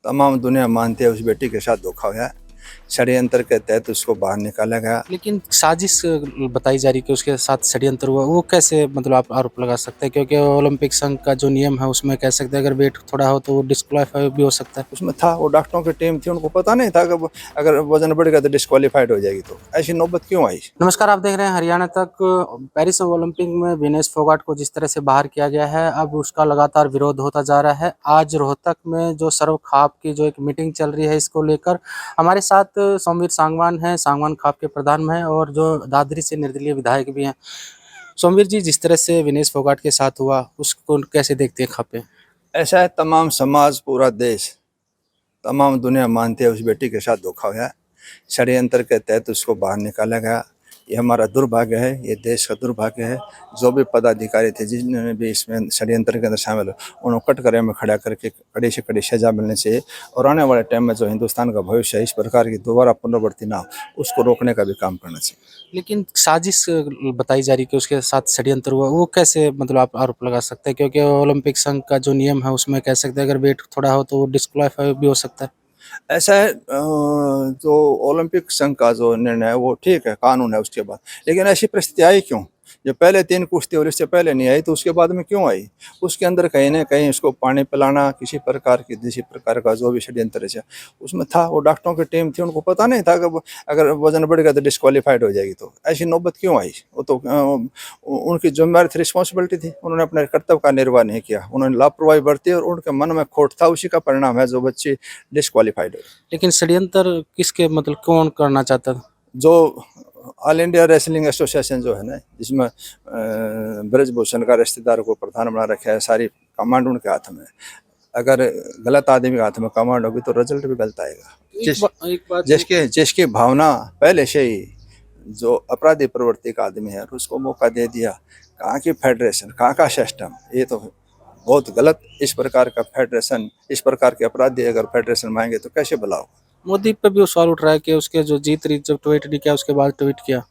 तमाम दुनिया मानती है उस बेटी के साथ धोखा हुआ है। षड्यंत्र के तहत उसको बाहर निकाला गया। लेकिन साजिश बताई जा रही है कि उसके साथ षड्यंत्र हुआ, वो कैसे मतलब आप आरोप लगा सकते हैं? क्योंकि ओलंपिक संघ का जो नियम है उसमें कह सकते हैं अगर वेट थोड़ा हो तो वो डिस्क्वालीफाई भी हो सकता है। उसमें था, वो डॉक्टरों की टीम थी, उनको पता नहीं था कि अगर वजन बढ़ गया तो डिस्क्वालीफाइड हो जाएगी। तो ऐसी नौबत क्यों आई? नमस्कार, आप देख रहे हैं हरियाणा तक। पेरिस ओलंपिक में विनेश फोगाट को जिस तरह से बाहर किया गया है, अब उसका लगातार विरोध होता जा रहा है। आज रोहतक में जो सर्व खाप की जो एक मीटिंग चल रही है, इसको लेकर हमारे साथ सोमवीर सांगवान हैं, सांगवान खाप के प्रधान हैं और जो दादरी से निर्दलीय विधायक भी हैं। सोमवीर जी, जिस तरह से विनेश फोगाट के साथ हुआ उसको कैसे देखते हैं खापे? ऐसा है, तमाम समाज, पूरा देश, तमाम दुनिया मानती है उस बेटी के साथ धोखा हुआ है। षड्यंत्र के तहत उसको बाहर निकाला गया। ये हमारा दुर्भाग्य है, ये देश का दुर्भाग्य है। जो भी पदाधिकारी थे, जिन्होंने भी इसमें षड्यंत्र के अंदर शामिल हो, उन्होंने कटघरे में खड़ा करके कड़ी से कड़ी सजा मिलनी चाहिए। और आने वाले टाइम में जो हिंदुस्तान का भविष्य है, इस प्रकार की दोबारा पुनरावृत्ति ना हो, उसको रोकने का भी काम करना चाहिए। लेकिन साजिश बताई जा रही है कि उसके साथ षड्यंत्र हुआ, वो कैसे मतलब आप आरोप लगा सकते हैं? क्योंकि ओलंपिक संघ का जो नियम है उसमें कह सकते हैं अगर वेट थोड़ा हो तो वो डिस्क्वालीफाई भी हो सकता है। ऐसा है, जो ओलंपिक संघ का जो निर्णय है वो ठीक है, कानून है उसके बाद, लेकिन ऐसी परिस्थिति आई क्यों? जो पहले 3 कुश्ती और इससे पहले नहीं आई, तो उसके बाद में क्यों आई? उसके अंदर कहीं ना कहीं उसको पानी पिलाना, किसी प्रकार की किसी प्रकार का जो भी षड्यंत्र है उसमें था। वो डॉक्टरों की टीम थी, उनको पता नहीं था कि अगर वजन बढ़ गया तो डिस्क्वालीफाइड हो जाएगी। तो ऐसी नौबत क्यों आई? वो तो उनकी जिम्मेदारी थी, रिस्पॉन्सिबिलिटी थी। उन्होंने अपने कर्तव्य का निर्वाह नहीं किया, उन्होंने लापरवाही बरती और उनके मन में खोट था। उसी का परिणाम है जो बच्चे डिस्क्वालीफाइड हुए। लेकिन षड्यंत्र किसके मतलब कौन करना चाहता था? जो ऑल इंडिया रेसलिंग एसोसिएशन जो है ना, जिसमें ब्रजभूषण का रिश्तेदार को प्रधान बना रखा है, सारी कमांड उनके हाथ में। अगर गलत आदमी के हाथ में कमांड होगी तो रिजल्ट भी गलत आएगा। एक बात जिसकी भावना पहले से ही, जो अपराधी प्रवृत्ति का आदमी है, उसको मौका दे दिया। कहाँ की फेडरेशन, कहाँ का सिस्टम, ये तो बहुत गलत। इस प्रकार का फेडरेशन, इस प्रकार के अपराधी अगर फेडरेशन मांगे तो कैसे भला होगा? मोदी पे भी वो सवाल उठ रहा है कि उसके जो जीत रही जब ट्वीट नहीं किया उसके बाद ट्वीट किया।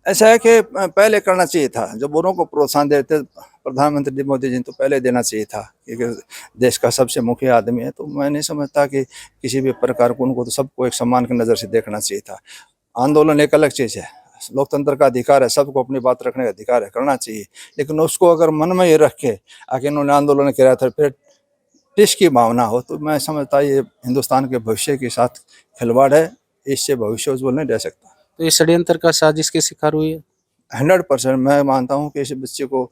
ऐसा है कि पहले करना चाहिए था। जब औरों को प्रोत्साहन देते, प्रधानमंत्री मोदी जी तो पहले देना चाहिए था, क्योंकि देश का सबसे मुख्य आदमी है। तो मैं नहीं समझता कि किसी भी प्रकार को, उनको तो सबको एक सम्मान की नज़र से देखना चाहिए था। आंदोलन एक अलग चीज़ है, लोकतंत्र का अधिकार है, सबको अपनी बात रखने का अधिकार है, करना चाहिए। लेकिन उसको अगर मन में ये रख के आगे इन्होंने आंदोलन किया था, फिर टिश की भावना हो, तो मैं समझता ये हिंदुस्तान के भविष्य के साथ खिलवाड़ है। इससे भविष्य उज्जवल नहीं रह सकता। तो ये षड्यंत्र का साजिश के शिकार हुई है। 100% मैं मानता हूँ कि इस बच्चे को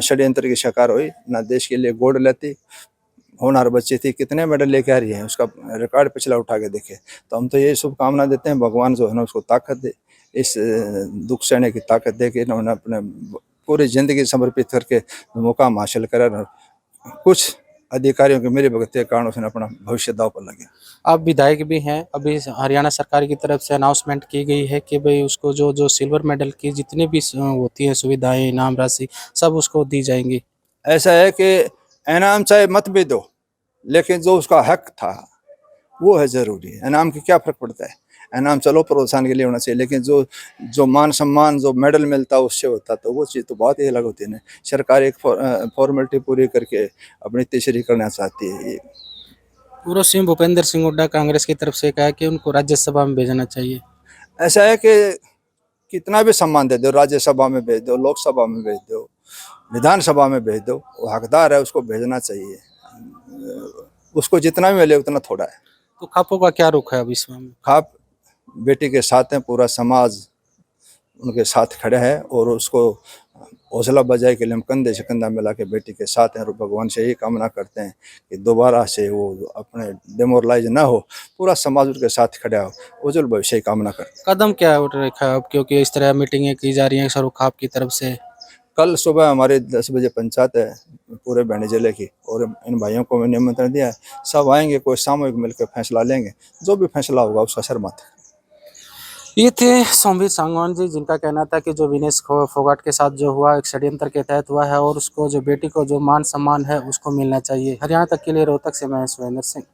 षड्यंत्र की शिकार हुई। ना देश के लिए गोल्ड लेती, होनहार बच्ची थी, कितने मेडल लेके आ रही है, उसका रिकॉर्ड पिछला उठा के देखे। तो हम तो ये शुभकामना देते हैं, भगवान जो है ना उसको ताकत दे, इस दुख सहने की ताकत दे कि इन्होंने अपने पूरी ज़िंदगी समर्पित करके मुकाम हासिल करा। कुछ अधिकारियों की मेरे भगत के कारण उसने अपना भविष्य दांव पर लगे। आप विधायक भी हैं, अभी हरियाणा सरकार की तरफ से अनाउंसमेंट की गई है कि भाई उसको जो जो सिल्वर मेडल की जितनी भी होती है सुविधाएं, इनाम राशि सब उसको दी जाएंगी। ऐसा है कि इनाम चाहे मत भी दो, लेकिन जो उसका हक था वो है ज़रूरी। इनाम की क्या फ़र्क पड़ता है? इनाम चलो प्रोत्साहन के लिए होना चाहिए, लेकिन जो जो मान सम्मान जो मेडल मिलता उससे होता, तो वो चीज़ तो बहुत ही अलग होती है ना। सरकार एक फॉर्मेलिटी पूरी करके अपनी तीसरी करना चाहती है। पूर्व सीएम भूपेंद्र सिंह हुड्डा कांग्रेस की तरफ से कहा कि उनको राज्यसभा में भेजना चाहिए। ऐसा है कि कितना भी सम्मान दे दो, राज्यसभा में भेज दो, लोकसभा में भेज दो, विधानसभा में भेज दो, वो हकदार है, उसको भेजना चाहिए। उसको जितना भी मिले उतना थोड़ा है। तो खापों का क्या रुख है अब इस मामले में? खाप बेटी के साथ हैं, पूरा समाज उनके साथ खड़े हैं और उसको हौसला बजाई के लिए हम कंधे से कंधा मिला के बेटी के साथ हैं। और भगवान से यही कामना करते हैं कि दोबारा से वो अपने डिमोरलाइज ना हो, पूरा समाज उनके साथ खड़ा हो, उज्जवल भविष्य की कामना करते हैं। कदम क्या उठ रखा है अब, क्योंकि इस तरह मीटिंगें की जा रही हैं सरों खाप की तरफ से? कल सुबह हमारे 10 बजे पंचायत है पूरे भिंड जिले की, और इन भाइयों को मैंने निमंत्रण दिया है। सब आएंगे, कोई सामूहिक मिलकर फैसला लेंगे, जो भी फैसला होगा उसका सर मत। ये थे सोमवीर सांगवान जी, जिनका कहना था कि जो विनेश फोगाट के साथ जो हुआ एक षड्यंत्र के तहत हुआ है और उसको जो बेटी को जो मान सम्मान है उसको मिलना चाहिए। हरियाणा तक के लिए रोहतक से मैं सुरेंद्र सिंह।